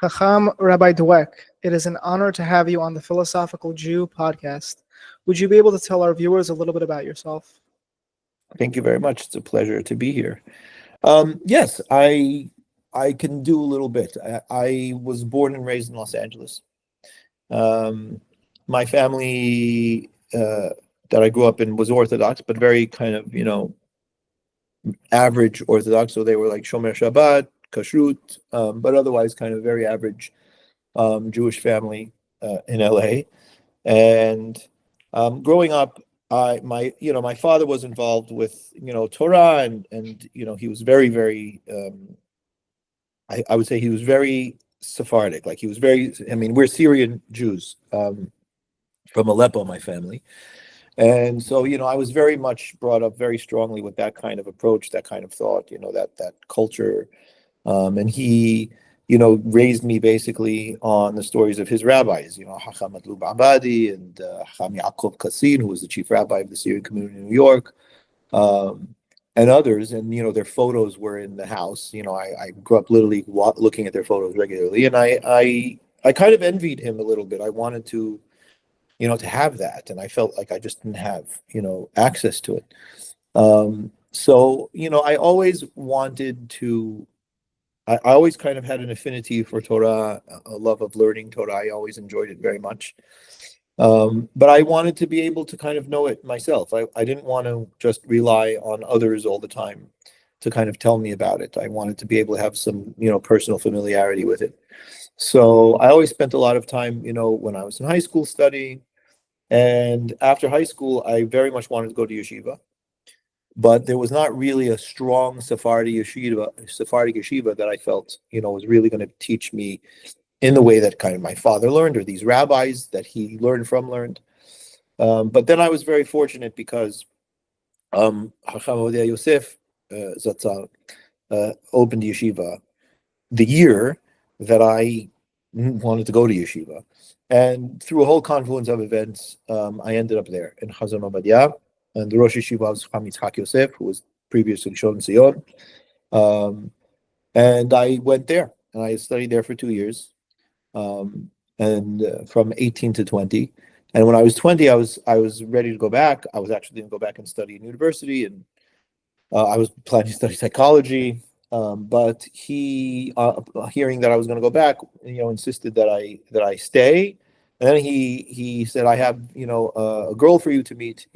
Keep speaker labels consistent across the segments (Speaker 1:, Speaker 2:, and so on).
Speaker 1: Hakham Rabbi Dweck, it is an honor to have you on the Philosophical Jew podcast. Would you be able to tell our viewers a little bit about yourself?
Speaker 2: Thank you very much. It's a pleasure to be here. Yes, I can do a little bit. I was born and raised in Los Angeles. My family that I grew up in was Orthodox, but very kind of, average Orthodox. So they were like Shomer Shabbat, Kashrut, but otherwise kind of very average Jewish family in LA. And growing up, my father was involved with Torah, and he was very, very I would say he was very Sephardic. Like he was very, we're Syrian Jews from Aleppo, my family. And so, I was very much brought up very strongly with that kind of approach, that kind of thought, that culture. And he, raised me basically on the stories of his rabbis, Hakham Rabbi Abadi and Hakham Yaakov Kassin, who was the chief rabbi of the Syrian community in New York, and others. And, their photos were in the house. I grew up literally looking at their photos regularly. And I kind of envied him a little bit. I wanted to have that. And I felt like I just didn't have, access to it. So, I always wanted to, I always kind of had an affinity for Torah, a love of learning Torah. I always enjoyed it very much. But I wanted to be able to kind of know it myself. I didn't want to just rely on others all the time to kind of tell me about it. I wanted to be able to have some, personal familiarity with it. So I always spent a lot of time, when I was in high school studying. And after high school, I very much wanted to go to yeshiva, but there was not really a strong Sephardic yeshiva that I felt, was really going to teach me in the way that kind of my father learned, or these rabbis that he learned. But then I was very fortunate because Hakham Rabbi Joseph Zatzal opened yeshiva the year that I wanted to go to yeshiva. And through a whole confluence of events, I ended up there in Chazon Obadiah, and the Rosh Yeshiva was Chaim Yitzhak Yosef, who was previously Shon Zion. And I went there, and I studied there for 2 years, and from 18 to 20. And when I was 20, I was ready to go back. I was actually going to go back and study in university, and I was planning to study psychology. But he, hearing that I was going to go back, insisted that I stay. And then he said, "I have, a girl for you to meet."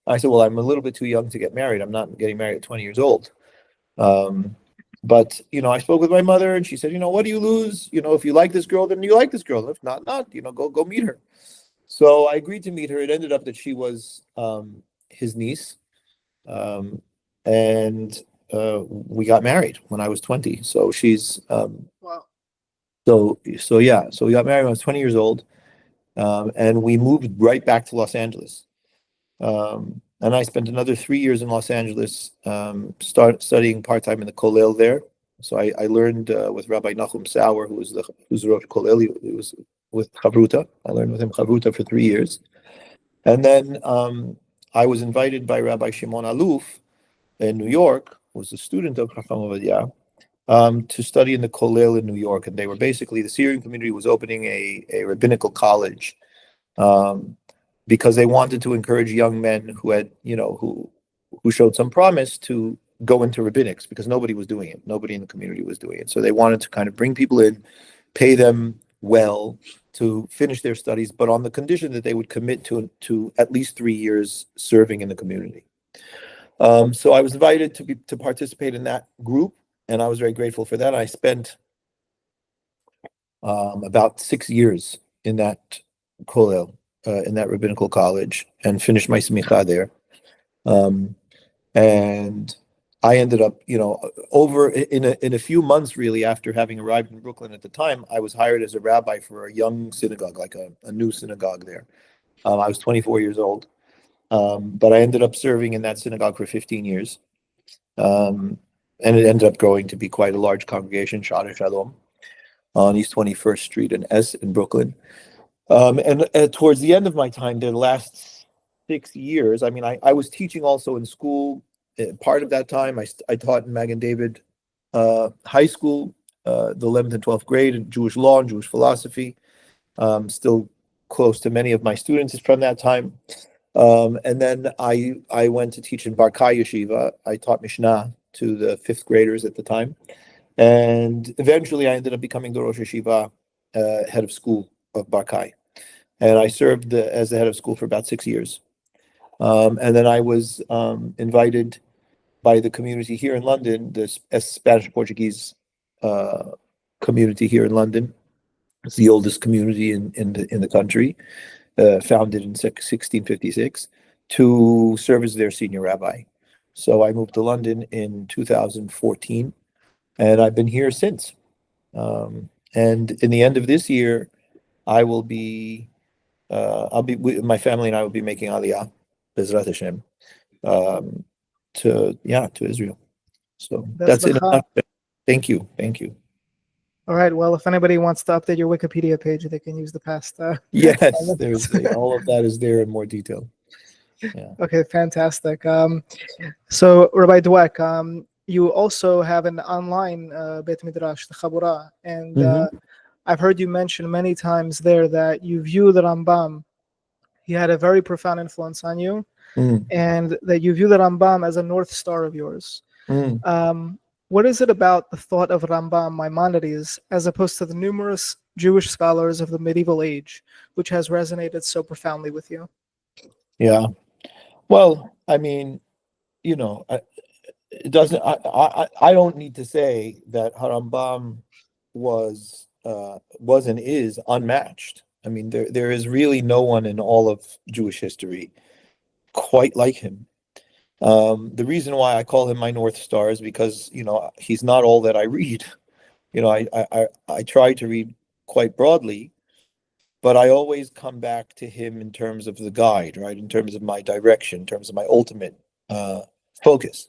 Speaker 2: I said, "Well, I'm a little bit too young to get married. I'm not getting married at 20 years old." But I spoke with my mother, and she said, "What do you lose? If you like this girl, then you like this girl. If not, go meet her." So I agreed to meet her. It ended up that she was his niece, and we got married when I was 20. So she's
Speaker 1: Wow.
Speaker 2: so yeah. So we got married when I was 20 years old, and we moved right back to Los Angeles. And I spent another 3 years in Los Angeles, studying part-time in the Kollel there. So I learned with Rabbi Nachum Sauer, who's the Rosh Kollel. He was with Chavruta. I learned with him Chavruta for 3 years. And then I was invited by Rabbi Shimon Aluf in New York, who was a student of Hakham Obadiah, to study in the Kollel in New York. And they were basically, the Syrian community was opening a rabbinical college, because they wanted to encourage young men who had, who showed some promise to go into rabbinics, because nobody was doing it. Nobody in the community was doing it. So they wanted to kind of bring people in, pay them well to finish their studies, but on the condition that they would commit to at least 3 years serving in the community. So I was invited to participate in that group, and I was very grateful for that. I spent about 6 years in that kollel, in that rabbinical college, and finished my smicha there. And I ended up, over in a few months, really, after having arrived in Brooklyn at the time, I was hired as a rabbi for a young synagogue, like a new synagogue there. I was 24 years old, but I ended up serving in that synagogue for 15 years. And it ended up growing to be quite a large congregation, Shara Shalom, on East 21st Street in Brooklyn. And towards the end of my time there, the last 6 years, I was teaching also in school. Part of that time, I taught in Magen David High School the 11th and 12th grade in Jewish law and Jewish philosophy. Still close to many of my students from that time. And then I went to teach in Barkai Yeshiva. I taught Mishnah to the 5th graders at the time. And eventually I ended up becoming the Rosh Yeshiva, head of school of Barkai. And I served as the head of school for about 6 years. And then I was invited by the community here in London, the Spanish-Portuguese community here in London. It's the oldest community in the country, founded in 1656, to serve as their senior rabbi. So I moved to London in 2014, and I've been here since. And in the end of this year, my family and I will be making Aliyah, Bezrat Hashem, to Israel. So that's it. Thank you.
Speaker 1: All right. Well, if anybody wants to update your Wikipedia page, they can use the past.
Speaker 2: Yes, there's all of that is there in more detail. Yeah.
Speaker 1: Okay, fantastic. So, Rabbi Dweck, you also have an online Beit Midrash, the Chabura, and I've heard you mention many times there that you view the Rambam. He had a very profound influence on you, and that you view the Rambam as a North Star of yours. What is it about the thought of Rambam, Maimonides, as opposed to the numerous Jewish scholars of the medieval age, which has resonated so profoundly with you?
Speaker 2: Yeah. Well, I mean, it doesn't. I don't need to say that Rambam was and is unmatched. I mean, there is really no one in all of Jewish history quite like him. The reason why I call him my North Star is because he's not all that I read. I try to read quite broadly, but I always come back to him in terms of the guide, right? In terms of my direction, in terms of my ultimate focus.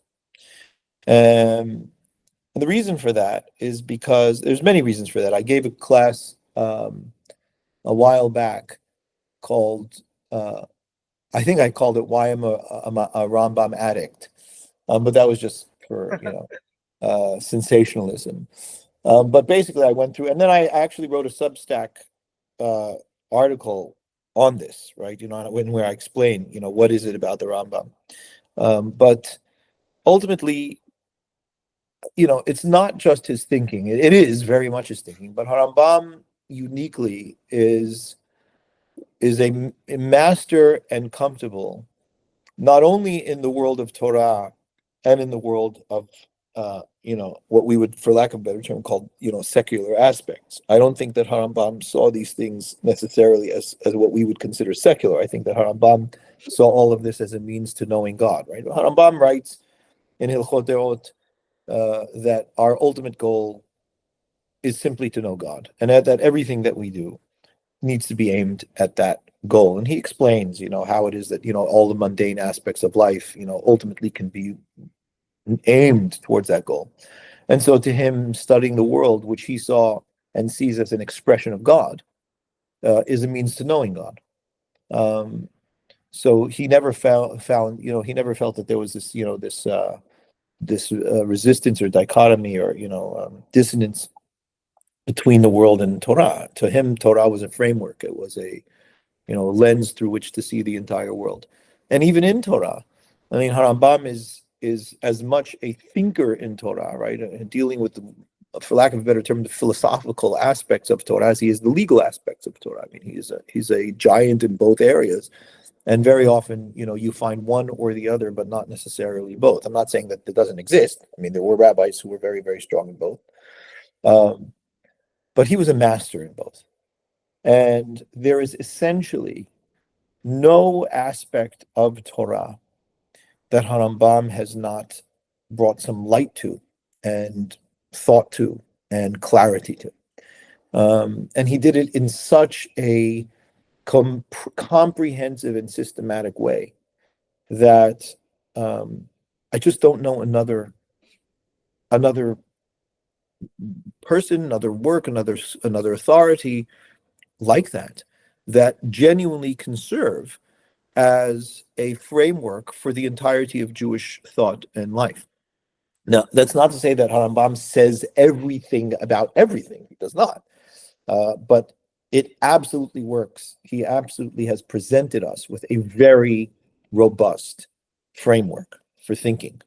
Speaker 2: And the reason for that is because there's many reasons for that. I gave a class a while back called, I think I called it "Why I'm a Rambam Addict," but that was just for sensationalism. But basically, I went through, and then I actually wrote a Substack article on this, right? Where I explain, what is it about the Rambam. But ultimately, it's not just his thinking. It is very much his thinking, but Rambam uniquely is a master and comfortable, not only in the world of Torah and in the world of what we would, for lack of a better term, call secular aspects. I don't think that Rambam saw these things necessarily as what we would consider secular. I think that Rambam saw all of this as a means to knowing God. Right? Rambam writes in Hilchot Deot that our ultimate goal is simply to know God, and that everything that we do needs to be aimed at that goal. And he explains, how it is that all the mundane aspects of life, ultimately can be aimed towards that goal. And so to him, studying the world, which he saw and sees as an expression of God, is a means to knowing God. So he never found he never felt that there was this this resistance or dichotomy or dissonance between the world and Torah. To him, Torah was a framework. It was a lens through which to see the entire world. And even in Torah, I mean, Rambam is as much a thinker in Torah, right, and dealing with for lack of a better term, the philosophical aspects of Torah as he is the legal aspects of Torah. I mean, he's a giant in both areas. And very often, you find one or the other, but not necessarily both. I'm not saying that it doesn't exist. I mean, there were rabbis who were very, very strong in both. But he was a master in both. And there is essentially no aspect of Torah that Rambam has not brought some light to and thought to and clarity to. And he did it in such a comprehensive and systematic way that I just don't know another person, another work, another authority like that genuinely can serve as a framework for the entirety of Jewish thought and life. Now, that's not to say that Rambam says everything about everything. He does not. But it absolutely works. He absolutely has presented us with a very robust framework for thinking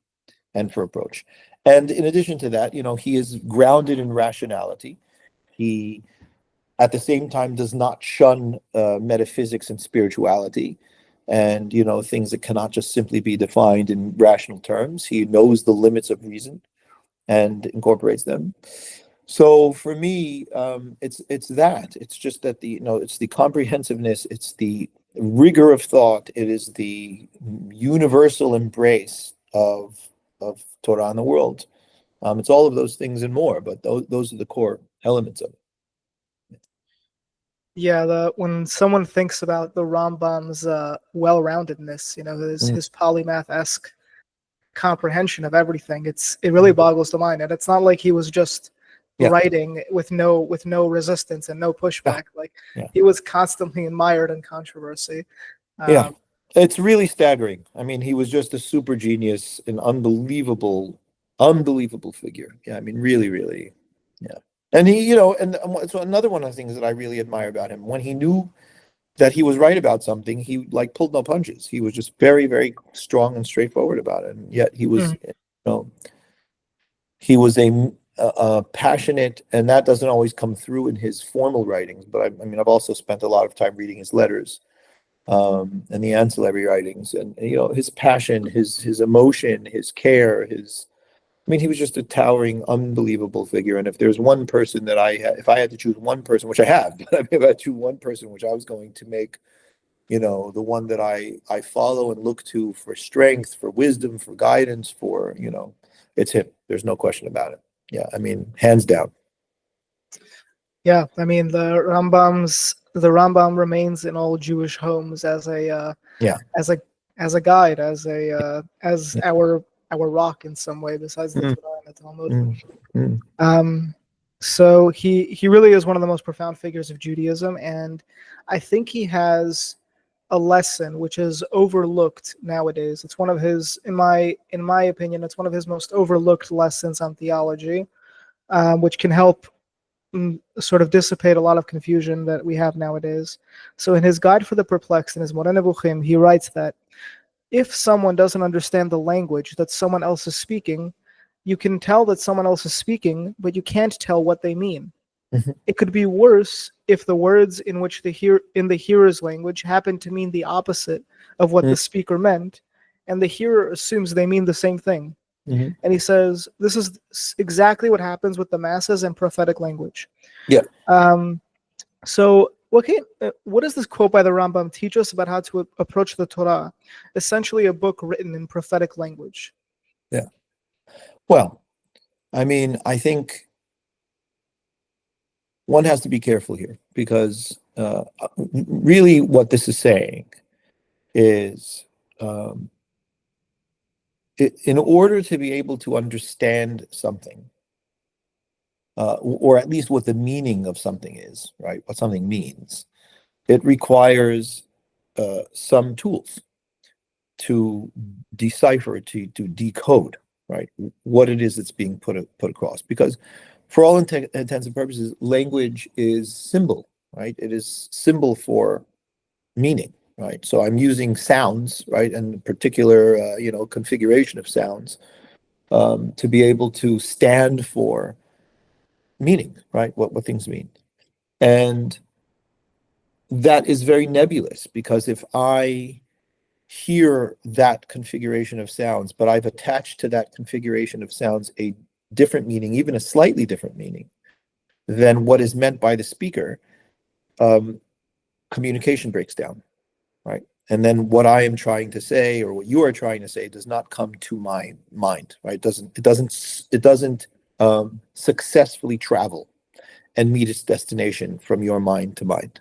Speaker 2: and for approach. And in addition to that, he is grounded in rationality. He, at the same time, does not shun metaphysics and spirituality and, things that cannot just simply be defined in rational terms. He knows the limits of reason and incorporates them. So for me, it's that. It's just that it's the comprehensiveness, it's the rigor of thought, it is the universal embrace of Torah in the world. It's all of those things and more, but those are the core elements of it.
Speaker 1: Yeah, when someone thinks about the Rambam's well-roundedness, his polymath-esque comprehension of everything, it really boggles the mind. And it's not like he was just writing with no resistance and no pushback. He was constantly admired in controversy.
Speaker 2: It's really staggering. I mean, he was just a super genius, an unbelievable figure. Yeah, I mean, really, really. Yeah. And he, so another one of the things that I really admire about him, when he knew that he was right about something, he pulled no punches. He was just very, very strong and straightforward about it. And yet he was, he was a passionate, and that doesn't always come through in his formal writings. But I mean, I've also spent a lot of time reading his letters and the ancillary writings, and his passion, his emotion, his care, he was just a towering, unbelievable figure. And if there's one person that if I had to choose one person, which I have, but if I had to choose one person which I was going to make, the one that I follow and look to for strength, for wisdom, for guidance, for, it's him. There's no question about it. Yeah, I mean, hands down.
Speaker 1: Yeah, I mean, the Rambam remains in all Jewish homes as a guide, as our rock in some way, besides the Torah and the Talmud. So he really is one of the most profound figures of Judaism, and I think he has a lesson which is overlooked nowadays. It's one of his, in my opinion, it's one of his most overlooked lessons on theology, which can help sort of dissipate a lot of confusion that we have nowadays. So in his Guide for the Perplexed, in his Moreh Nevuchim, he writes that if someone doesn't understand the language that someone else is speaking, you can tell that someone else is speaking, but you can't tell what they mean. It could be worse if the words in the hearer's language happen to mean the opposite of what the speaker meant, and the hearer assumes they mean the same thing. And he says this is exactly what happens with the masses and prophetic language.
Speaker 2: Yeah.
Speaker 1: So what does this quote by the Rambam teach us about how to approach the Torah, essentially a book written in prophetic language?
Speaker 2: Yeah. Well, I mean, I think one has to be careful here, because really what this is saying is in order to be able to understand something, or at least what the meaning of something is, right? What something means, it requires some tools to decipher, to decode, right? What it is that's being put across. Because for all intents and purposes, language is symbol, right? It is symbol for meaning, right? So I'm using sounds, right, and particular, configuration of sounds to be able to stand for meaning, right? What things mean. And that is very nebulous, because if I hear that configuration of sounds, but I've attached to that configuration of sounds a different meaning, even a slightly different meaning than what is meant by the speaker, communication breaks down, right? And then what I am trying to say, or what you are trying to say, does not come to my mind, right? It doesn't successfully travel and meet its destination from your mind to mine.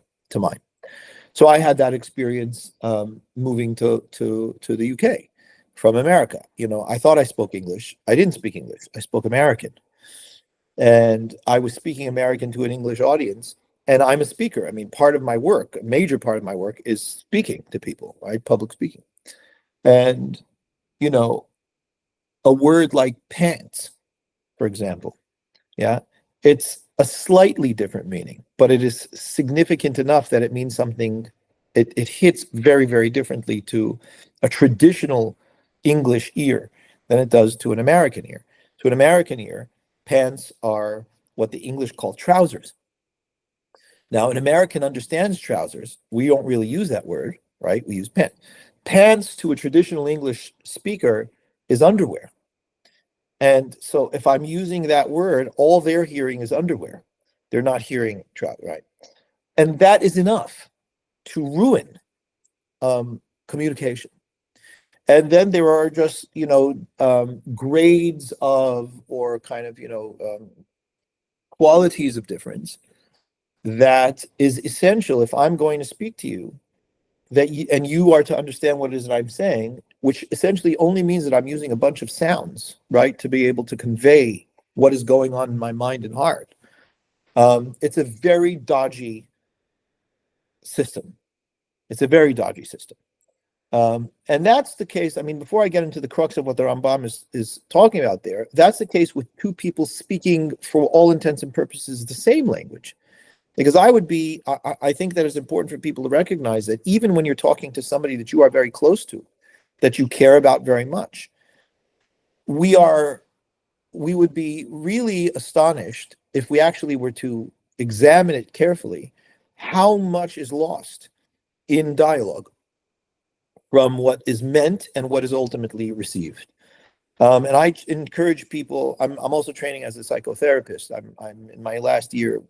Speaker 2: So I had that experience moving to the UK from America. I thought I spoke English. I didn't speak English. I spoke American. And I was speaking American to an English audience. And I'm a speaker. I mean, part of my work, a major part of my work, is speaking to people, right? Public speaking. And, a word like pants, for example, yeah, it's a slightly different meaning, but it is significant enough that it means something. It hits very, very differently to a traditional English ear than it does to an American ear. To an American ear, pants are what the English call trousers. Now, an American understands trousers. We don't really use that word, right? We use pants. Pants to a traditional English speaker is underwear. And so if I'm using that word, all they're hearing is underwear. They're not hearing trousers, right? And that is enough to ruin communication. And then there are just, grades of, or kind of, qualities of difference that is essential if I'm going to speak to you, and you are to understand what it is that I'm saying, which essentially only means that I'm using a bunch of sounds, right, to be able to convey what is going on in my mind and heart. It's a very dodgy system. It's a very dodgy system. And that's the case. I mean, before I get into the crux of what the Rambam is talking about there, that's the case with two people speaking, for all intents and purposes, the same language. Because I think that it's important for people to recognize that even when you're talking to somebody that you are very close to, that you care about very much, we would be really astonished if we actually were to examine it carefully, how much is lost in dialogue from what is meant and what is ultimately received. And I encourage people. I'm also training as a psychotherapist. I'm in my last year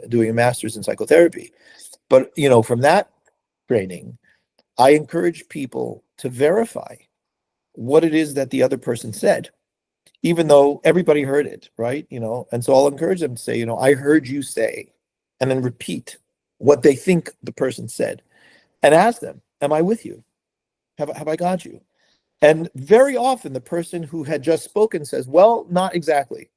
Speaker 2: doing a master's in psychotherapy. But from that training, I encourage people to verify what it is that the other person said, even though everybody heard it, right? And so I'll encourage them to say, I heard you say, and then repeat what they think the person said, and ask them, am I with you? Have I got you? And very often the person who had just spoken says, well, not exactly.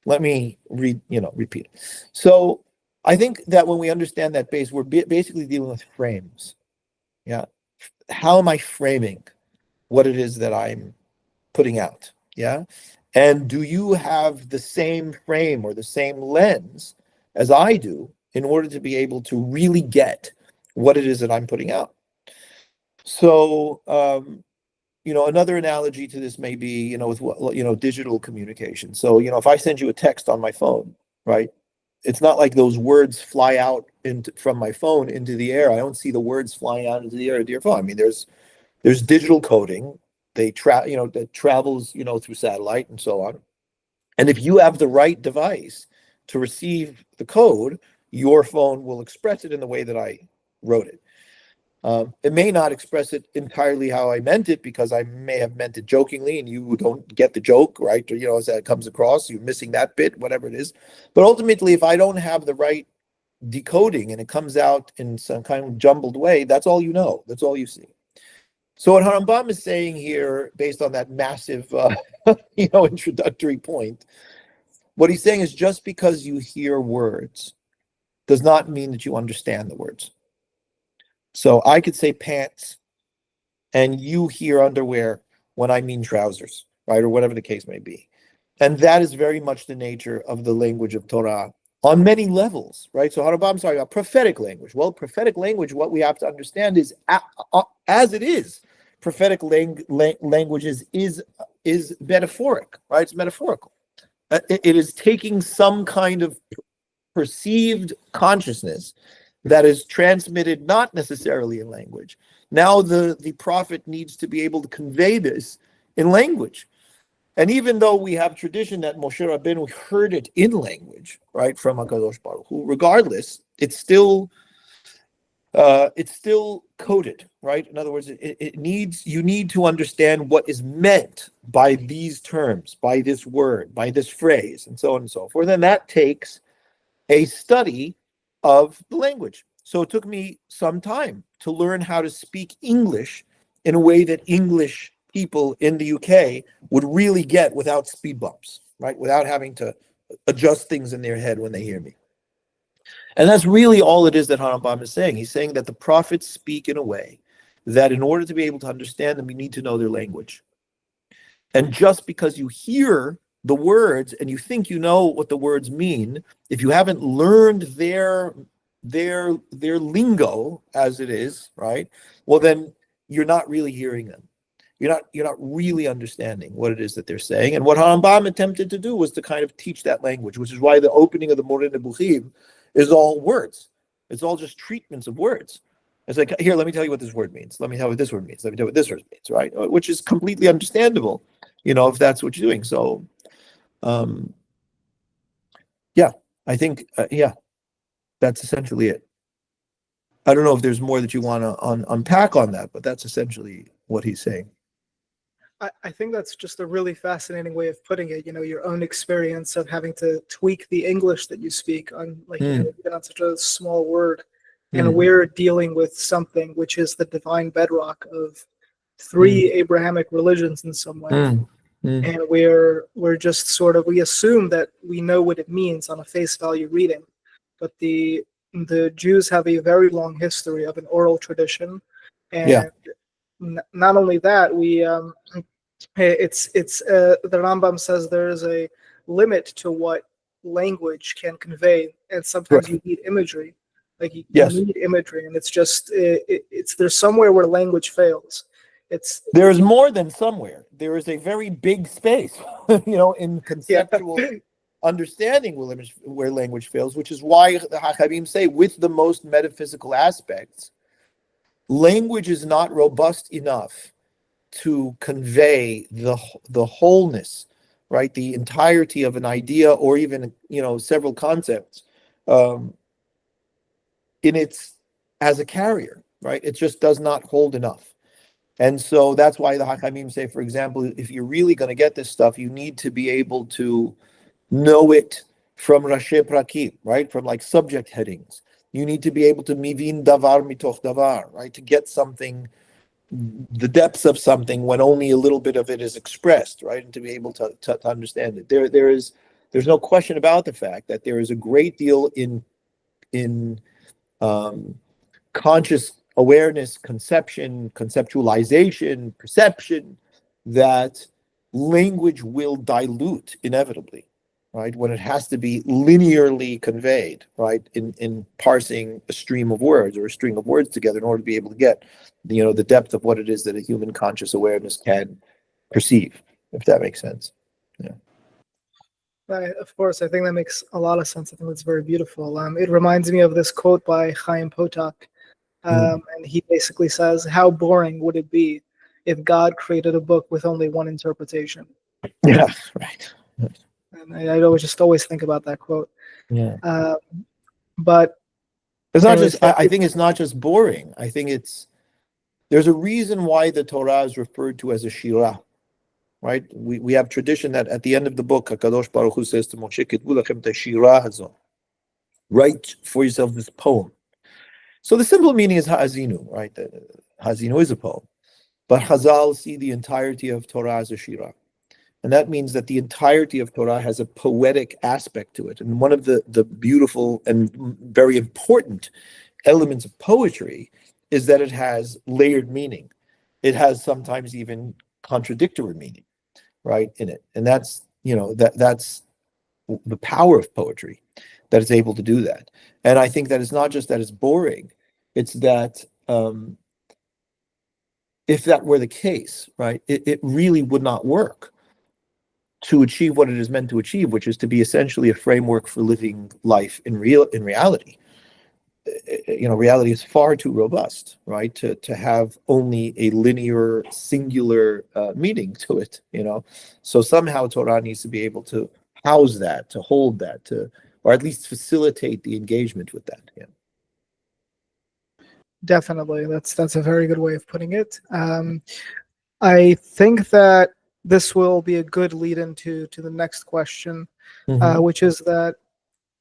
Speaker 2: Let me repeat. So I think that when we understand that base, we're basically dealing with frames. Yeah. How am I framing what it is that I'm putting out? Yeah. And do you have the same frame or the same lens as I do in order to be able to really get what it is that I'm putting out? So, another analogy to this may be, with digital communication. So, if I send you a text on my phone, right? It's not like those words fly out from my phone into the air. I don't see the words flying out into the air into your phone. I mean, there's digital coding. That travels, through satellite and so on. And if you have the right device to receive the code, your phone will express it in the way that I wrote it. It may not express it entirely how I meant it, because I may have meant it jokingly and you don't get the joke, right? Or, as that comes across, you're missing that bit, whatever it is. But ultimately, if I don't have the right decoding and it comes out in some kind of jumbled way, that's all you know. That's all you see. So what Rambam is saying here, based on that massive, introductory point, what he's saying is just because you hear words does not mean that you understand the words. So I could say pants, and you hear underwear when I mean trousers, right? Or whatever the case may be. And that is very much the nature of the language of Torah on many levels, right? So Rambam's talking about prophetic language. Well, prophetic language, what we have to understand is, as it is, prophetic language is metaphoric, right? It's metaphorical. It is taking some kind of perceived consciousness that is transmitted not necessarily in language. Now the prophet needs to be able to convey this in language. And even though we have tradition that Moshe Rabbeinu heard it in language, right, from HaKadosh Baruch Hu, regardless, it's still coded, right? In other words, you need to understand what is meant by these terms, by this word, by this phrase, and so on and so forth. And that takes a study of the language. So it took me some time to learn how to speak English in a way that English people in the UK would really get without speed bumps, right? Without having to adjust things in their head when they hear me. And that's really all it is that Rambam is saying. He's saying that the prophets speak in a way that in order to be able to understand them, you need to know their language. And just because you hear the words and you think you know what the words mean, if you haven't learned their lingo as it is, right? Well, then you're not really hearing them. You're not really understanding what it is that they're saying. And what Rambam attempted to do was to kind of teach that language, which is why the opening of the Moreh Nebuchim is all words. It's all just treatments of words. It's like, here, let me tell you what this word means. Let me tell you what this word means. Let me tell you what this word means, right? Which is completely understandable, if that's what you're doing. So, yeah, I think, that's essentially it. I don't know if there's more that you want to unpack on that, but that's essentially what he's saying.
Speaker 1: I think that's just a really fascinating way of putting it. Your own experience of having to tweak the English that you speak on, even on such a small word. And we're dealing with something which is the divine bedrock of three Abrahamic religions in some way. And we're just we assume that we know what it means on a face value reading. But the Jews have a very long history of an oral tradition. And not only that, the Rambam says there is a limit to what language can convey. And sometimes you need imagery. You need imagery, and it's just there's somewhere where language fails.
Speaker 2: There's more than somewhere. There is a very big space, in conceptual understanding where language fails, which is why the Hachamim say, with the most metaphysical aspects, language is not robust enough to convey the wholeness, right? The entirety of an idea, or even several concepts. As a carrier, right? It just does not hold enough. And so that's why the Hachamim say, for example, if you're really going to get this stuff, you need to be able to know it from Rashi Prakim, right? From subject headings. You need to be able to mivin davar mitoch davar, right? To get something, the depths of something when only a little bit of it is expressed, right? And to be able to understand it. There's no question about the fact that there is a great deal in conscious awareness, conception, conceptualization, perception, that language will dilute inevitably, right? When it has to be linearly conveyed, right? In parsing a stream of words or a string of words together in order to be able to get, the depth of what it is that a human conscious awareness can perceive, if that makes sense. Yeah.
Speaker 1: Of course, I think that makes a lot of sense. I think it's very beautiful. It reminds me of this quote by Chaim Potok, and he basically says, "How boring would it be if God created a book with only one interpretation?"
Speaker 2: Yeah, right.
Speaker 1: And I always think about that quote.
Speaker 2: Yeah,
Speaker 1: but
Speaker 2: it's not just. I think it's not just boring. I think there's a reason why the Torah is referred to as a shirah. Right, we have tradition that at the end of the book, Hakadosh Baruch Hu says to Moshe, "Kitvu lachem shirah hazon." Write for yourself this poem. So the simple meaning is ha'azinu, right? Ha'azinu is a poem, but Chazal see the entirety of Torah as a shirah, and that means that the entirety of Torah has a poetic aspect to it. And one of the beautiful and very important elements of poetry is that it has layered meaning. It has sometimes even contradictory meaning, right, in it. And that's that's the power of poetry, that it's able to do that. And I think that it's not just that it's boring, it's that if that were the case, right, it really would not work to achieve what it is meant to achieve, which is to be essentially a framework for living life in reality. Reality is far too robust, right, to have only a linear, singular meaning to it. So somehow Torah needs to be able to house that, to hold that, or at least facilitate the engagement with that. Yeah.
Speaker 1: Definitely, that's a very good way of putting it. I think that this will be a good lead into the next question, which is that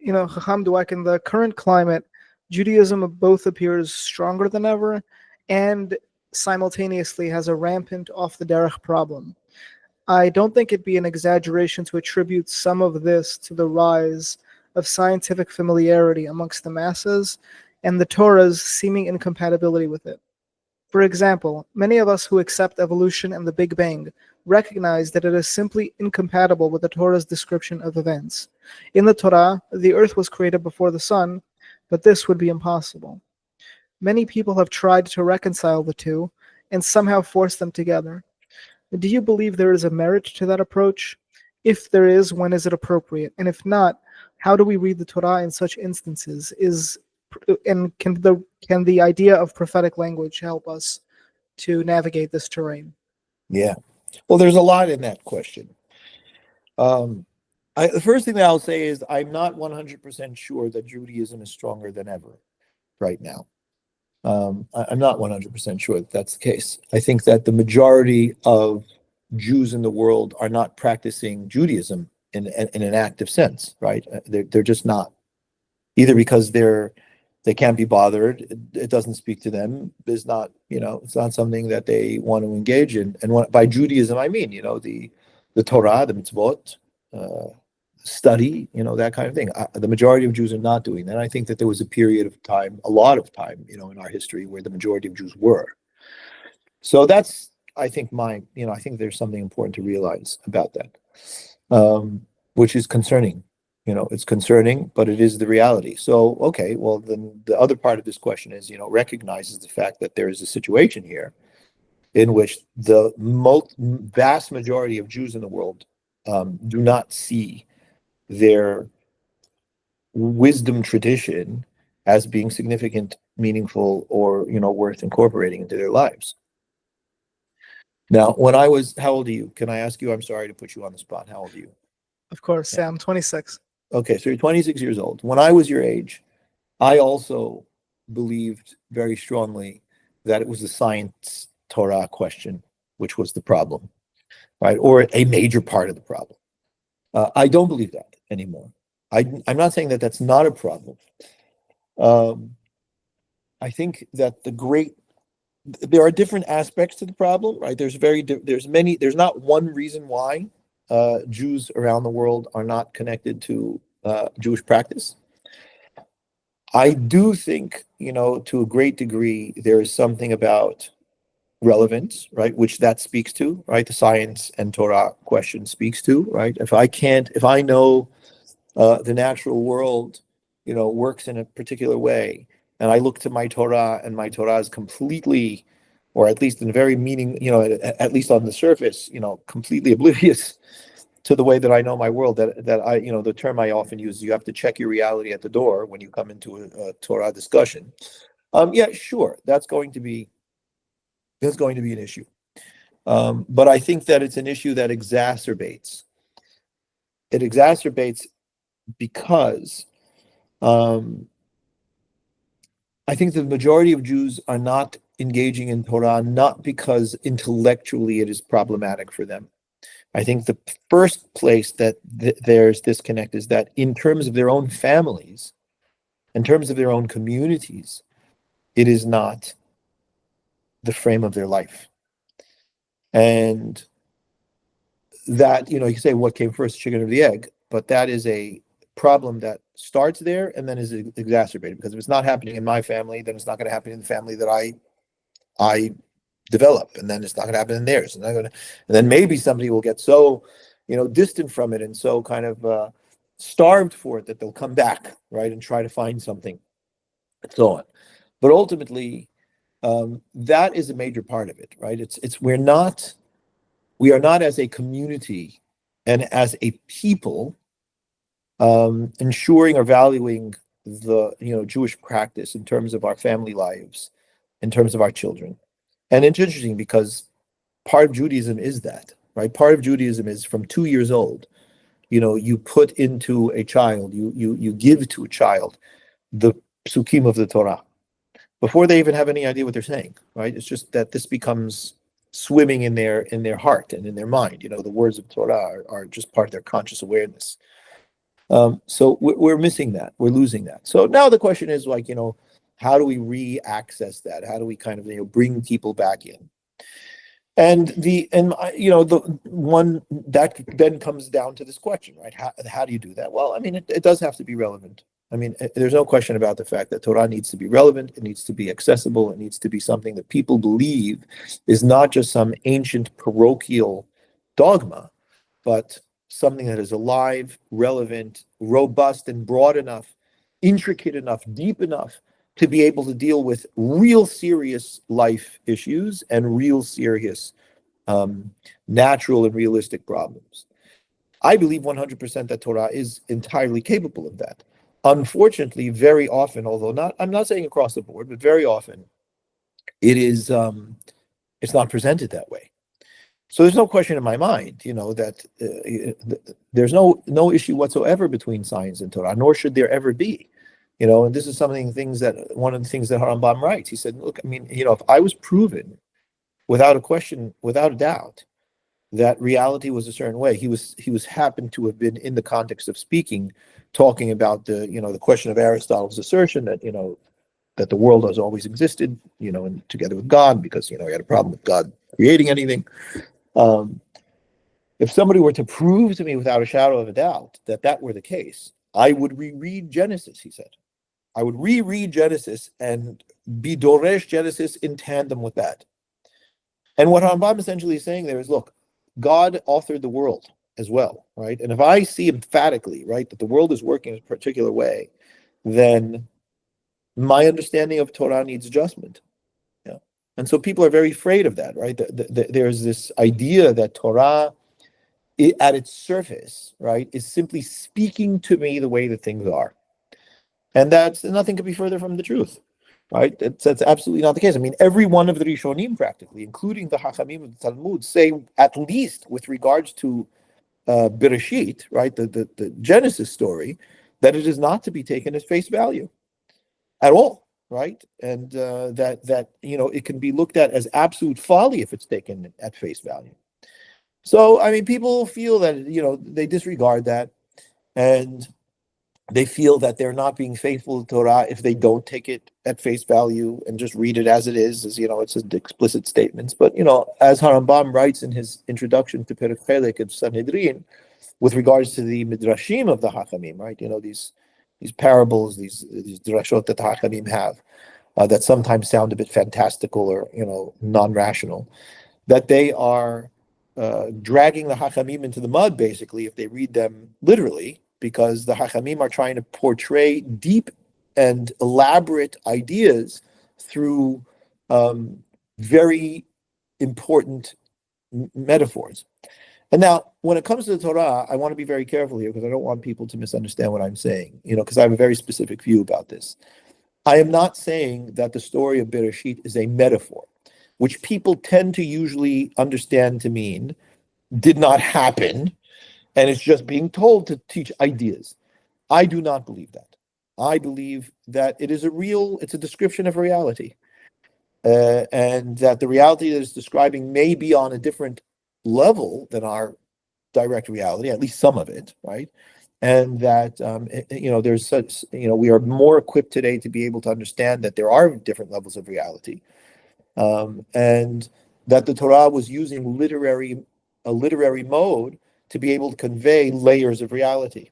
Speaker 1: Hakham Dweck, in the current climate, Judaism both appears stronger than ever and simultaneously has a rampant off the derech problem. I don't think it'd be an exaggeration to attribute some of this to the rise of scientific familiarity amongst the masses and the Torah's seeming incompatibility with it. For example, many of us who accept evolution and the Big Bang recognize that it is simply incompatible with the Torah's description of events. In the Torah, the earth was created before the sun, but this would be impossible. Many people have tried to reconcile the two and somehow force them together. Do you believe there is a merit to that approach? If there is, when is it appropriate? And if not, how do we read the Torah in such instances? Can the idea of prophetic language help us to navigate this terrain?
Speaker 2: Yeah. Well, there's a lot in that question. The first thing that I'll say is I'm not 100% sure that Judaism is stronger than ever right now. I'm not 100% sure that that's the case. I think that the majority of Jews in the world are not practicing Judaism in an active sense, right? They're just not, either because they can't be bothered, it doesn't speak to them, it's not something that they want to engage in. And by Judaism, I mean, the Torah, the mitzvot, study, that kind of thing. The majority of Jews are not doing that. And I think that there was a period of time, a lot of time, in our history where the majority of Jews were. So that's, I think I think there's something important to realize about that, which is concerning. It's concerning, but it is the reality. So, okay, well, then the other part of this question is, recognizes the fact that there is a situation here in which the vast majority of Jews in the world do not see their wisdom tradition as being significant, meaningful, or worth incorporating into their lives. Now, how old are you? Can I ask you? I'm sorry to put you on the spot. How old are you?
Speaker 1: Of course, yeah, I'm 26.
Speaker 2: Okay, so you're 26 years old. When I was your age, I also believed very strongly that it was the science Torah question, which was the problem, right? Or a major part of the problem. I don't believe that anymore. I'm not saying that that's not a problem. I think that there are different aspects to the problem, right? There's not one reason why Jews around the world are not connected to Jewish practice. I do think, to a great degree, there is something about relevance, right? Which that speaks to, right? The science and Torah question speaks to, right? If I know the natural world, works in a particular way, and I look to my Torah, and my Torah is completely, or at least in very at least on the surface, completely oblivious to the way that I know my world, that I, the term I often use, you have to check your reality at the door when you come into a Torah discussion. Yeah, sure, that's going to be an issue. But I think that it's an issue that exacerbates. It exacerbates because I think the majority of Jews are not engaging in Torah, not because intellectually it is problematic for them. I think the first place that there's disconnect is that in terms of their own families, in terms of their own communities, it is not the frame of their life. And that, you say what came first, chicken or the egg, but that is a problem that starts there and then is exacerbated, because if it's not happening in my family, then it's not going to happen in the family that I develop, and then it's not going to happen in theirs, and then maybe somebody will get so distant from it and so kind of starved for it that they'll come back, right, and try to find something and so on. But ultimately, that is a major part of it, right? We are not as a community and as a people ensuring or valuing the Jewish practice in terms of our family lives, in terms of our children. And it's interesting because part of Judaism is that, right? Part of Judaism is from 2 years old, you put into a child, you give to a child the psukim of the Torah before they even have any idea what they're saying, right? It's just that this becomes swimming in their heart and in their mind. The words of Torah are just part of their conscious awareness. So we're missing that. We're losing that. So now the question is how do we re-access that? How do we kind of bring people back in? And the one that then comes down to this question, right? How do you do that? Well, I mean, it does have to be relevant. I mean, there's no question about the fact that Torah needs to be relevant, it needs to be accessible, it needs to be something that people believe is not just some ancient parochial dogma, but something that is alive, relevant, robust, and broad enough, intricate enough, deep enough to be able to deal with real serious life issues and real serious natural and realistic problems. I believe 100% that Torah is entirely capable of that. Unfortunately, very often, although I'm not saying across the board, but very often, it's not presented that way. So there's no question in my mind, that there's no issue whatsoever between science and Torah, nor should there ever be. And this is one of the things that Rambam writes. He said, look, I mean, if I was proven without a question, without a doubt, that reality was a certain way, he was happened to have been in the context of speaking, talking about the question of Aristotle's assertion that that the world has always existed, and together with God, because he had a problem with God creating anything. If somebody were to prove to me without a shadow of a doubt that were the case, I would reread Genesis, he said. I would reread Genesis and be Doresh Genesis in tandem with that. And what Rambam essentially is saying there is, look, God authored the world as well, right? And if I see emphatically, right, that the world is working in a particular way, then my understanding of Torah needs adjustment. Yeah. And so people are very afraid of that, right? There's this idea that Torah, at its surface, right, is simply speaking to me the way that things are. And that's nothing could be further from the truth, right? That's absolutely not the case. I mean, every one of the Rishonim practically, including the Hachamim of the Talmud, say, at least with regards to Bereshit, right, the Genesis story, that it is not to be taken as face value at all, right? And that it can be looked at as absolute folly if it's taken at face value. So, I mean, people feel that, they disregard that, and they feel that they're not being faithful to Torah if they don't take it at face value and just read it as it is, as it's just explicit statements. But, as Rambam writes in his introduction to Perek Chelek of Sanhedrin, with regards to the midrashim of the Hachamim, right? These parables, these drashot that the Hachamim have, that sometimes sound a bit fantastical or, non-rational, that they are dragging the Hachamim into the mud, basically, if they read them literally, because the Hachamim are trying to portray deep and elaborate ideas through very important metaphors. And now, when it comes to the Torah, I want to be very careful here, because I don't want people to misunderstand what I'm saying, because I have a very specific view about this. I am not saying that the story of Bereshit is a metaphor, which people tend to usually understand to mean did not happen, and it's just being told to teach ideas. I do not believe that. I believe that it's a description of reality, and that the reality that it's describing may be on a different level than our direct reality, at least some of it, right? And that there's such, we are more equipped today to be able to understand that there are different levels of reality, and that the Torah was using a literary mode to be able to convey layers of reality,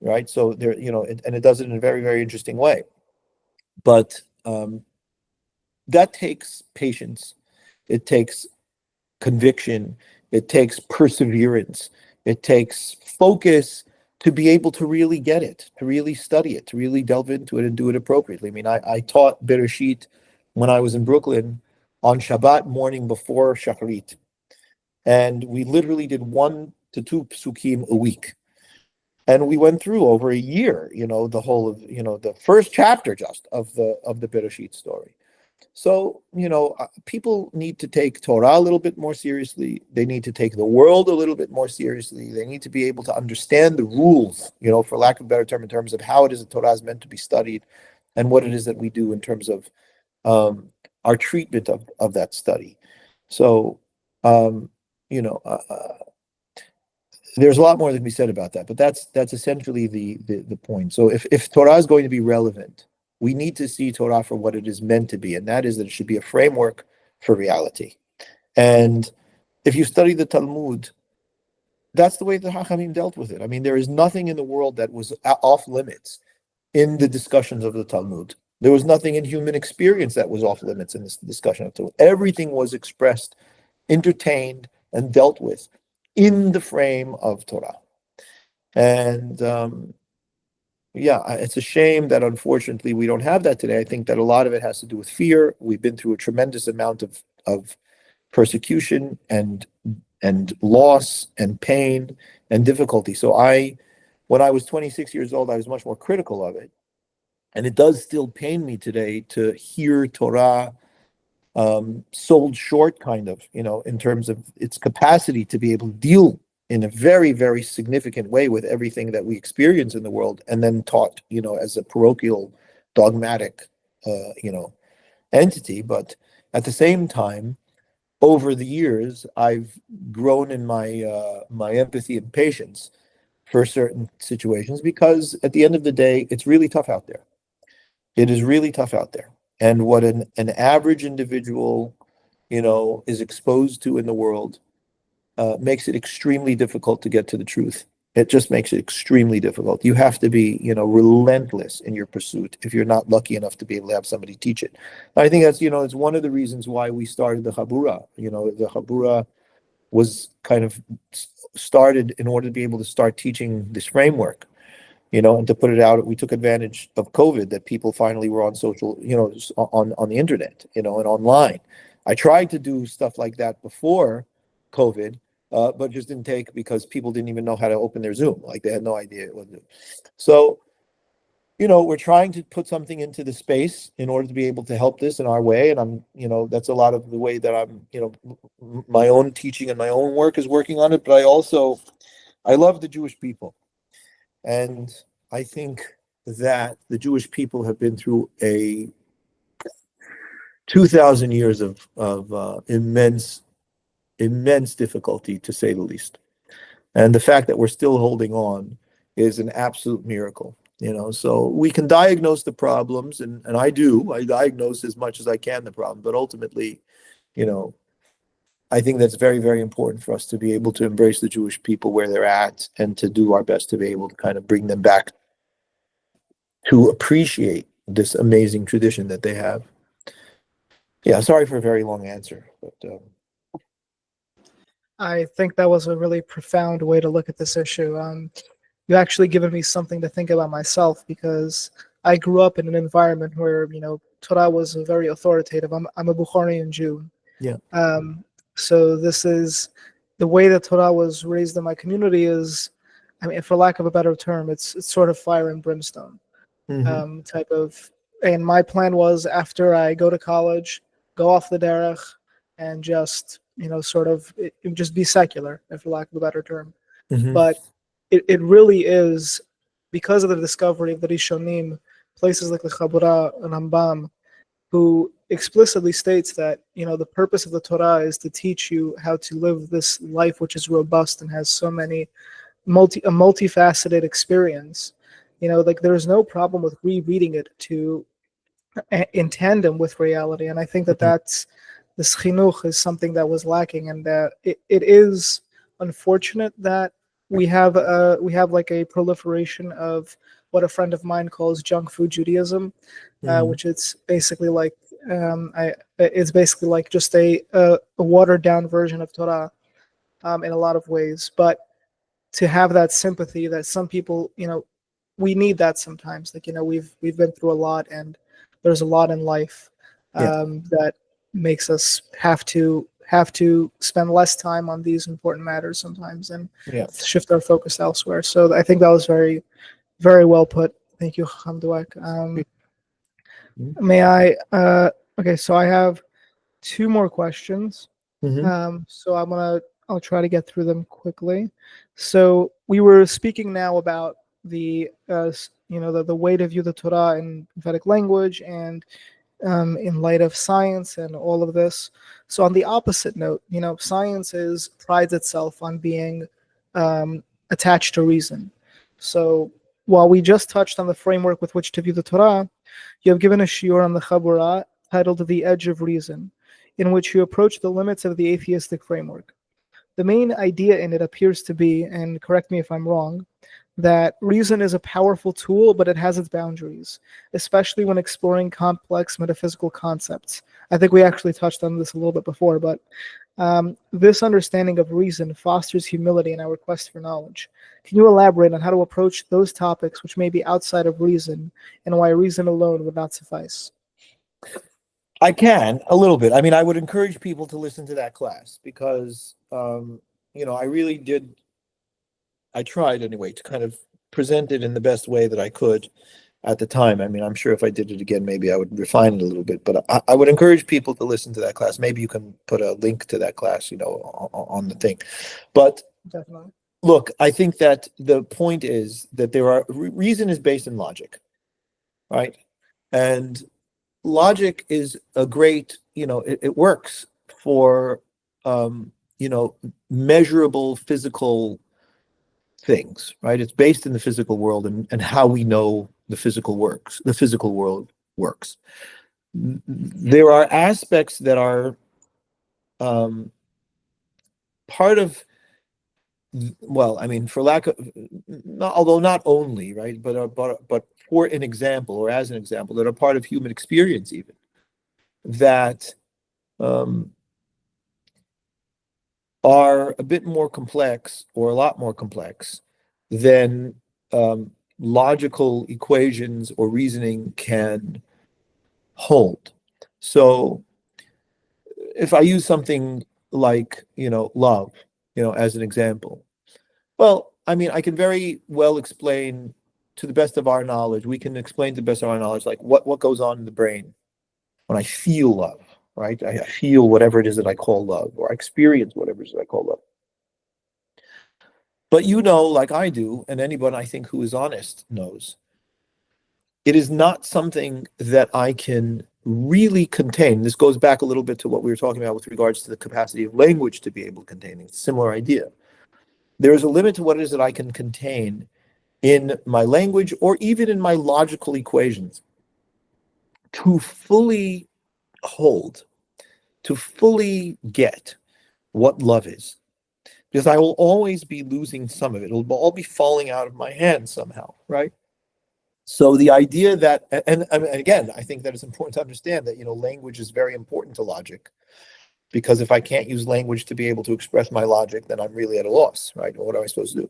Speaker 2: right? So there, and it does it in a very, very interesting way. But that takes patience. It takes conviction. It takes perseverance. It takes focus to be able to really get it, to really study it, to really delve into it and do it appropriately. I mean, I taught Bereshit when I was in Brooklyn on Shabbat morning before Shacharit. And we literally did 1 to 2 psukim a week. And we went through over a year, the whole of, the first chapter just of the Bereshit story. So, people need to take Torah a little bit more seriously. They need to take the world a little bit more seriously. They need to be able to understand the rules, for lack of a better term, in terms of how it is that Torah is meant to be studied and what it is that we do in terms of our treatment of that study. So, there's a lot more that can be said about that, but that's essentially the point. So if Torah is going to be relevant, we need to see Torah for what it is meant to be, and that is that it should be a framework for reality. And if you study the Talmud, that's the way the Hachamim dealt with it. I mean, there is nothing in the world that was off limits in the discussions of the Talmud. There was nothing in human experience that was off limits in this discussion of Talmud. Everything was expressed, entertained, and dealt with in the frame of Torah. And it's a shame that unfortunately we don't have that today. I think that a lot of it has to do with fear. We've been through a tremendous amount of persecution and loss and pain and difficulty. So when I was 26 years old, I was much more critical of it. And it does still pain me today to hear Torah sold short, kind of, in terms of its capacity to be able to deal in a very, very significant way with everything that we experience in the world, and then taught, as a parochial, dogmatic, entity. But at the same time, over the years, I've grown in my my empathy and patience for certain situations, because at the end of the day, it's really tough out there. It is really tough out there. And what an average individual, is exposed to in the world makes it extremely difficult to get to the truth. It just makes it extremely difficult. You have to be, relentless in your pursuit if you're not lucky enough to be able to have somebody teach it. I think that's, it's one of the reasons why we started the Chabura. The Chabura was kind of started in order to be able to start teaching this framework, and to put it out. We took advantage of COVID, that people finally were on social, on the internet, and online. I tried to do stuff like that before COVID, but just didn't take, because people didn't even know how to open their Zoom. Like, they had no idea what to do. So, we're trying to put something into the space in order to be able to help this in our way. And I'm, that's a lot of the way that I'm, my own teaching and my own work is working on it. But I love the Jewish people. And I think that the Jewish people have been through a 2,000 years of immense difficulty, to say the least. And the fact that we're still holding on is an absolute miracle. So we can diagnose the problems, and I diagnose as much as I can the problem, but ultimately, I think that's very, very important for us to be able to embrace the Jewish people where they're at, and to do our best to be able to kind of bring them back to appreciate this amazing tradition that they have. Yeah, sorry for a very long answer, but
Speaker 1: I think that was a really profound way to look at this issue. You actually given me something to think about myself, because I grew up in an environment where, Torah was very authoritative. I'm a Bukharian Jew.
Speaker 2: Yeah.
Speaker 1: So this is the way that Torah was raised in my community is, for lack of a better term, it's sort of fire and brimstone type of. And my plan was, after I go to college, go off the derech, and just, just be secular, for lack of a better term. But it really is because of the discovery of the Rishonim, places like the Chabura and Rambam, who explicitly states that, the purpose of the Torah is to teach you how to live this life, which is robust and has so many a multifaceted experience. There's no problem with rereading it in tandem with reality. And I think that this chinuch is something that was lacking, and it is unfortunate that we have like a proliferation of what a friend of mine calls junk food Judaism, which it's basically like it's basically like just a watered down version of Torah in a lot of ways. But to have that sympathy that some people, we need that sometimes. Like, we've been through a lot, and there's a lot in life that makes us have to spend less time on these important matters sometimes, and shift our focus elsewhere. So I think that was very, very well put. Thank you, Hakham Dweck. May I? Okay, so I have two more questions. So I'll try to get through them quickly. So we were speaking now about the the way to view the Torah in prophetic language, and in light of science and all of this. So on the opposite note, science prides itself on being attached to reason. So while we just touched on the framework with which to view the Torah, you have given a shiur on the Chabura titled "The Edge of Reason," in which you approach the limits of the atheistic framework. The main idea in it appears to be, and correct me if I'm wrong, that reason is a powerful tool, but it has its boundaries, especially when exploring complex metaphysical concepts. I think we actually touched on this a little bit before, but this understanding of reason fosters humility in our quest for knowledge. Can you elaborate on how to approach those topics which may be outside of reason and why reason alone would not suffice?
Speaker 2: I can a little bit. I mean, I would encourage people to listen to that class because, I really did. I tried anyway to kind of present it in the best way that I could at the time. I mean, I'm sure if I did it again, maybe I would refine it a little bit, but I would encourage people to listen to that class. Maybe you can put a link to that class, on the thing. But
Speaker 1: Definitely.
Speaker 2: look, I think that the point is that reason is based in logic, right? And logic is a great, it works for, measurable physical things, right? It's based in the physical world and how we know the physical world works. There are aspects that are part of, well, I mean, for lack of, although not only, right, but for an example, or as an example, that are part of human experience even, that are a bit more complex, or a lot more complex, than logical equations or reasoning can hold. So if I use something like, love, as an example, well, I mean, I can very well explain to the best of our knowledge, we can explain to the best of our knowledge, like what goes on in the brain when I feel love, right? I feel whatever it is that I call love, or I experience whatever it is that I call love. But like I do, and anyone I think who is honest knows, it is not something that I can really contain. This goes back a little bit to what we were talking about with regards to the capacity of language to be able to contain. It's a similar idea. There is a limit to what it is that I can contain in my language, or even in my logical equations, to fully hold, to fully get what love is. Because I will always be losing some of it. It'll all be falling out of my hands somehow, right? So the idea that, and again, I think that it's important to understand that, language is very important to logic, because if I can't use language to be able to express my logic, then I'm really at a loss, right? What am I supposed to do?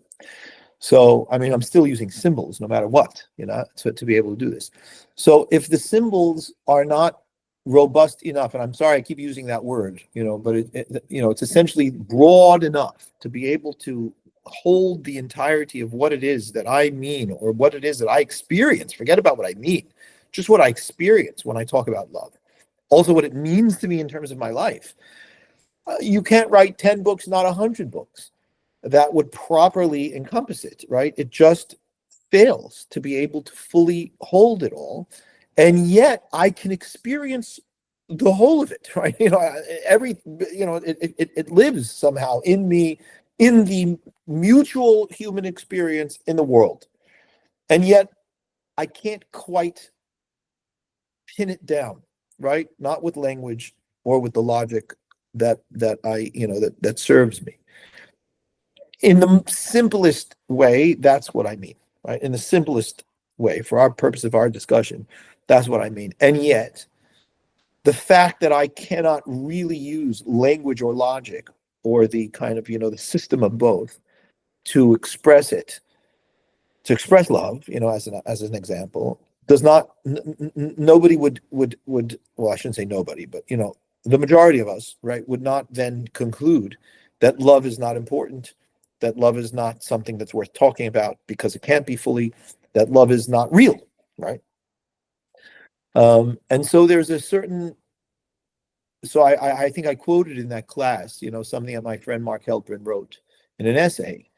Speaker 2: So, I mean, I'm still using symbols no matter what, to be able to do this. So if the symbols are not robust enough, and I'm sorry I keep using that word, but it's essentially broad enough to be able to hold the entirety of what it is that I mean, or what it is that I experience. Forget about what I mean, just what I experience when I talk about love. Also what it means to me in terms of my life. You can't write 10 books, not 100 books, that would properly encompass it, right? It just fails to be able to fully hold it all. And yet I can experience the whole of it, right? It lives somehow in me, in the mutual human experience in the world. And yet I can't quite pin it down, right? Not with language or with the logic that serves me. In the simplest way, that's what I mean, right? In the simplest way, for our purpose of our discussion, that's what I mean. And yet, the fact that I cannot really use language or logic, or the kind of, the system of both, to express it, to express love, as an example, does not, nobody would, well, I shouldn't say nobody, but, the majority of us, right, would not then conclude that love is not important, that love is not something that's worth talking about because it can't be fully, that love is not real, right? And so there's a certain, so I think I quoted in that class, something that my friend Mark Helprin wrote in an essay,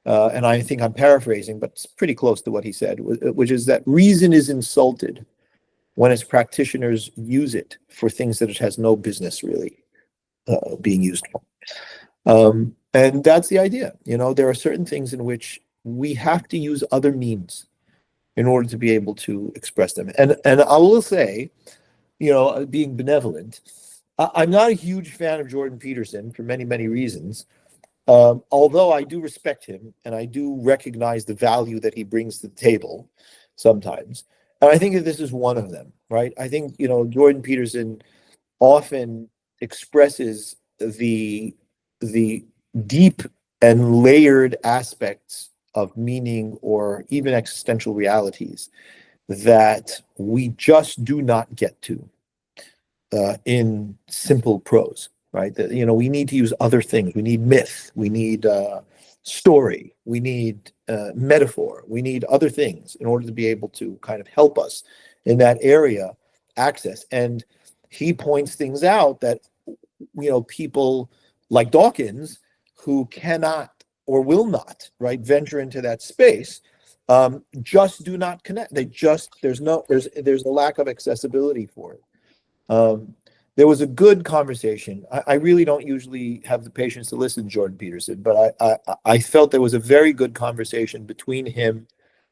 Speaker 2: and I think I'm paraphrasing, but it's pretty close to what he said, which is that reason is insulted when its practitioners use it for things that it has no business really being used for. And that's the idea. There are certain things in which we have to use other means in order to be able to express them. And I will say, being benevolent, I'm not a huge fan of Jordan Peterson for many, many reasons. although I do respect him and I do recognize the value that he brings to the table sometimes. And I think that this is one of them, right? I think, Jordan Peterson often expresses the deep and layered aspects of meaning or even existential realities that we just do not get to in simple prose, right? That, we need to use other things. We need myth. We need story. We need metaphor. We need other things in order to be able to kind of help us in that area access. And he points things out that, people like Dawkins who cannot or will not, right, venture into that space, just do not connect. There's a lack of accessibility for it. There was a good conversation. I really don't usually have the patience to listen to Jordan Peterson, but I felt there was a very good conversation between him.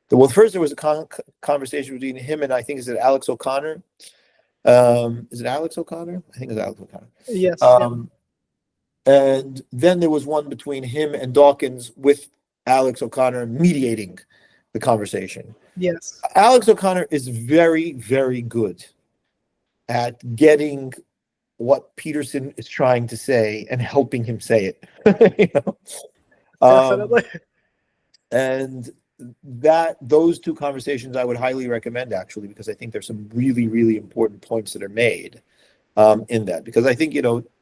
Speaker 2: Well, first there was a conversation between him and I think, is it Alex O'Connor? Is it Alex O'Connor? I think it's Alex O'Connor.
Speaker 1: Yes.
Speaker 2: And then there was one between him and Dawkins with Alex O'Connor mediating the conversation.
Speaker 1: Yes.
Speaker 2: Alex O'Connor is very, very good at getting what Peterson is trying to say and helping him say it.
Speaker 1: Definitely.
Speaker 2: And those two conversations I would highly recommend, actually, because I think there's some really, really important points that are made in that. Because I think,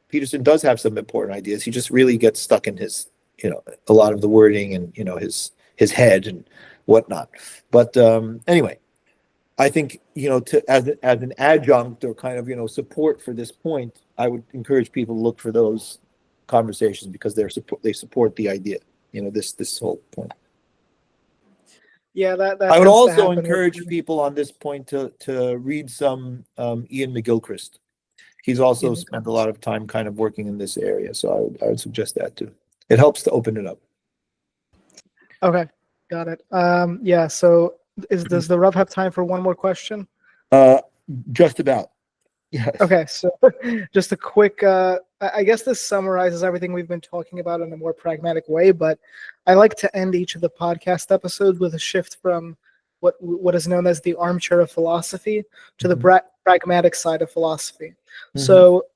Speaker 2: Peterson does have some important ideas. He just really gets stuck in his, a lot of the wording and, his head and whatnot. But anyway, I think, as an adjunct or kind of, support for this point, I would encourage people to look for those conversations because they support the idea, this whole point.
Speaker 1: Yeah, that
Speaker 2: I would
Speaker 1: tends to
Speaker 2: also
Speaker 1: happen
Speaker 2: encourage people on this point to read some Ian McGilchrist. He's also spent a lot of time kind of working in this area, so I would suggest that too. It helps to open it up.
Speaker 1: Okay, got it. Yeah. So, does the Rav have time for one more question?
Speaker 2: Just about. Yes.
Speaker 1: Okay, so just a quick. I guess this summarizes everything we've been talking about in a more pragmatic way. But I like to end each of the podcast episodes with a shift from what is known as the armchair of philosophy to the pragmatic side of philosophy. So,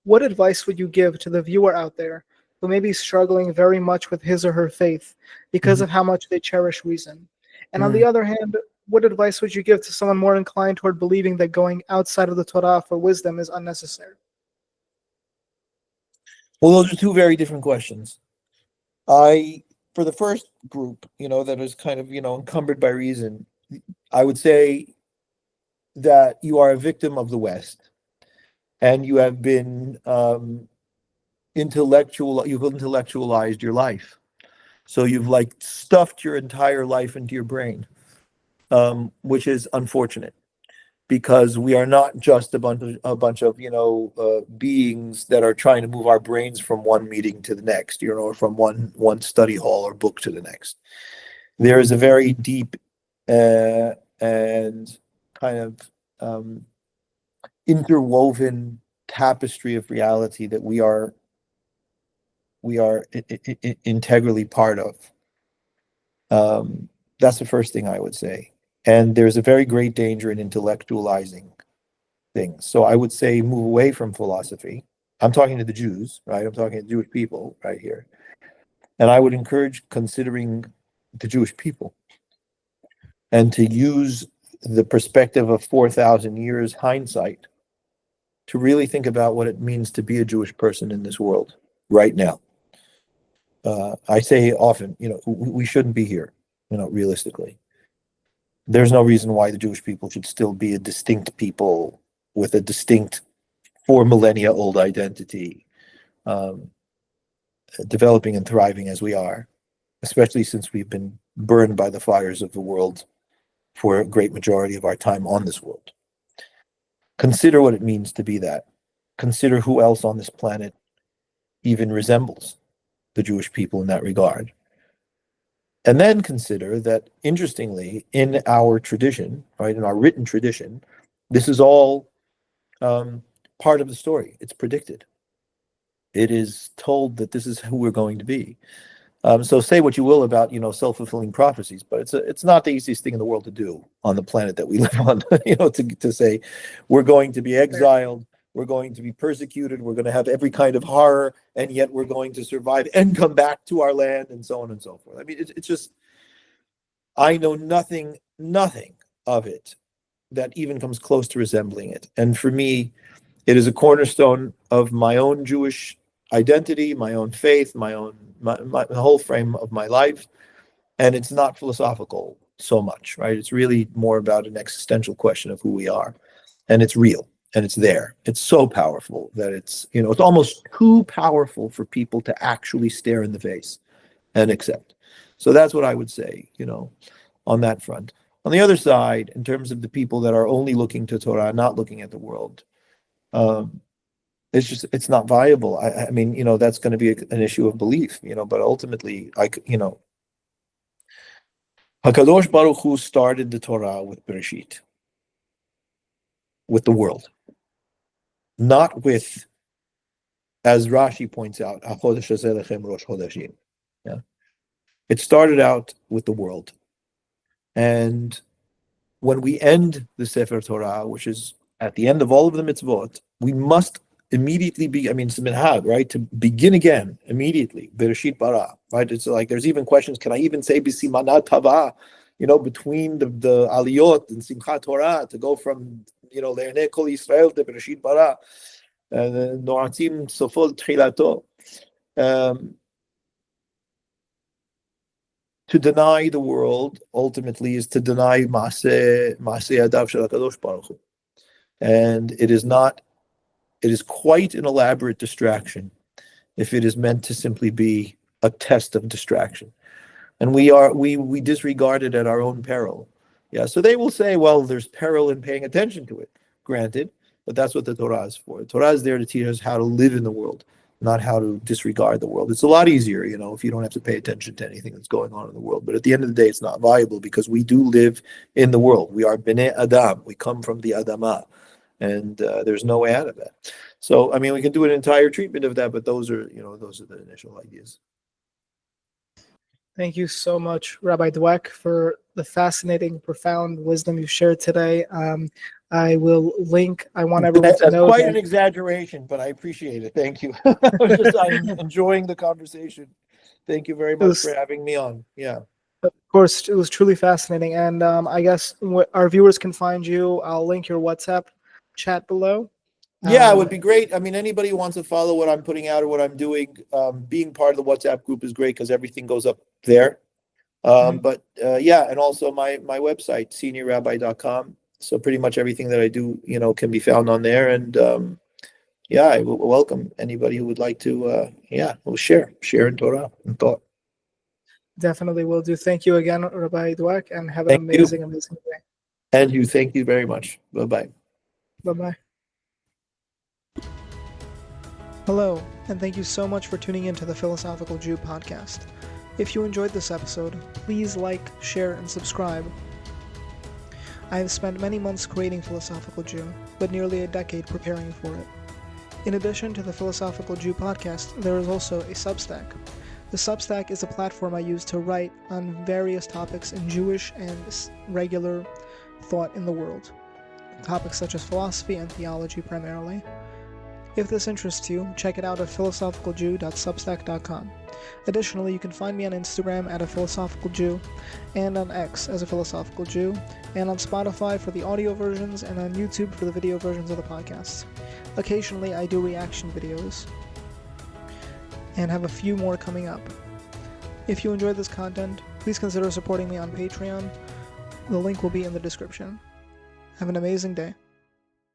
Speaker 1: what advice would you give to the viewer out there who may be struggling very much with his or her faith because of how much they cherish reason? And on the other hand, what advice would you give to someone more inclined toward believing that going outside of the Torah for wisdom is unnecessary?
Speaker 2: Well, those are two very different questions. For the first group, that is kind of, encumbered by reason, I would say that you are a victim of the West and you have been you've intellectualized your life. So you've stuffed your entire life into your brain, which is unfortunate because we are not just a bunch of beings that are trying to move our brains from one meeting to the next, from one study hall or book to the next. There is a very deep and kind of interwoven tapestry of reality that we are integrally part of. That's the first thing I would say. And there's a very great danger in intellectualizing things. So I would say move away from philosophy. I'm talking to the Jews, right? I'm talking to Jewish people right here. And I would encourage considering the Jewish people and to use the perspective of 4,000 years hindsight to really think about what it means to be a Jewish person in this world right now. I say often, we shouldn't be here, realistically. There's no reason why the Jewish people should still be a distinct people with a distinct 4 millennia old identity, developing and thriving as we are, especially since we've been burned by the fires of the world for a great majority of our time on this world. Consider what it means to be that. Consider who else on this planet even resembles the Jewish people in that regard. And then consider that, interestingly, in our tradition, right, in our written tradition, this is all part of the story. It's predicted. it is told that this is who we're going to be. So say what you will about, self-fulfilling prophecies, but it's not the easiest thing in the world to do on the planet that we live on, to say we're going to be exiled, we're going to be persecuted, we're going to have every kind of horror, and yet we're going to survive and come back to our land, and so on and so forth. I mean, it's just, I know nothing of it that even comes close to resembling it. And for me, it is a cornerstone of my own Jewish identity, my own faith, the whole frame of my life. And it's not philosophical so much, right? It's really more about an existential question of who we are. And it's real and it's there. It's so powerful that it's almost too powerful for people to actually stare in the face and accept. So that's what I would say, on that front. On the other side, in terms of the people that are only looking to Torah, not looking at the world, it's not viable. I mean, that's going to be an issue of belief, but ultimately, HaKadosh Baruch Hu started the Torah with Bereshit, with the world, not with, as Rashi points out, HaChodesh Hazeh Lechem Rosh Chodeshim. Yeah, it started out with the world, and when we end the Sefer Torah, which is at the end of all of the mitzvot, we must immediately it's minhag, right? To begin again immediately, Bereshit bara, right? It's like there's even questions, can I even say b'simana tava, between the aliyot and Simchat Torah, to go from, le'enei kol Yisrael to Bereshit bara, noatim sofol tchilato. To deny the world ultimately is to deny Maaseh Yadav Shel HaKadosh Baruch Hu. And it is quite an elaborate distraction if it is meant to simply be a test of distraction. And we disregard it at our own peril. Yeah, so they will say, well, there's peril in paying attention to it. Granted, but that's what the Torah is for. The Torah is there to teach us how to live in the world, not how to disregard the world. It's a lot easier, if you don't have to pay attention to anything that's going on in the world. But at the end of the day, it's not viable because we do live in the world. We are Bnei Adam. We come from the Adamah. And there's no way out of that. So, I mean, we can do an entire treatment of that, but those are the initial ideas.
Speaker 1: Thank you so much, Rabbi Dweck, for the fascinating, profound wisdom you shared today. I will link. I want everyone to know.
Speaker 2: That's quite an exaggeration, but I appreciate it. Thank you. I'm enjoying the conversation. Thank you very much for having me on. Yeah.
Speaker 1: Of course, it was truly fascinating. And I guess our viewers can find you. I'll link your WhatsApp chat below.
Speaker 2: Yeah, it would be great. I mean, anybody who wants to follow what I'm putting out or what I'm doing, being part of the WhatsApp group is great because everything goes up there. But and also my website, seniorrabbi.com. So pretty much everything that I do, can be found on there. And I will welcome anybody who would like to, we'll share in Torah and thought.
Speaker 1: Definitely will do. Thank you again, Rabbi Dweck, and have an amazing day.
Speaker 2: And you, thank you very much. Bye-bye.
Speaker 1: Bye-bye. Hello, and thank you so much for tuning in to the Philosophical Jew podcast. If you enjoyed this episode, please like, share, and subscribe. I have spent many months creating Philosophical Jew, but nearly a decade preparing for it. In addition to the Philosophical Jew podcast, there is also a Substack. The Substack is a platform I use to write on various topics in Jewish and regular thought in the world. Topics such as philosophy and theology primarily. If this interests you, check it out at philosophicaljew.substack.com. Additionally, you can find me on Instagram at a philosophical Jew, and on X as a philosophical Jew, and on Spotify for the audio versions, and on YouTube for the video versions of the podcasts. Occasionally, I do reaction videos, and have a few more coming up. If you enjoyed this content, please consider supporting me on Patreon. The link will be in the description. Have an amazing day.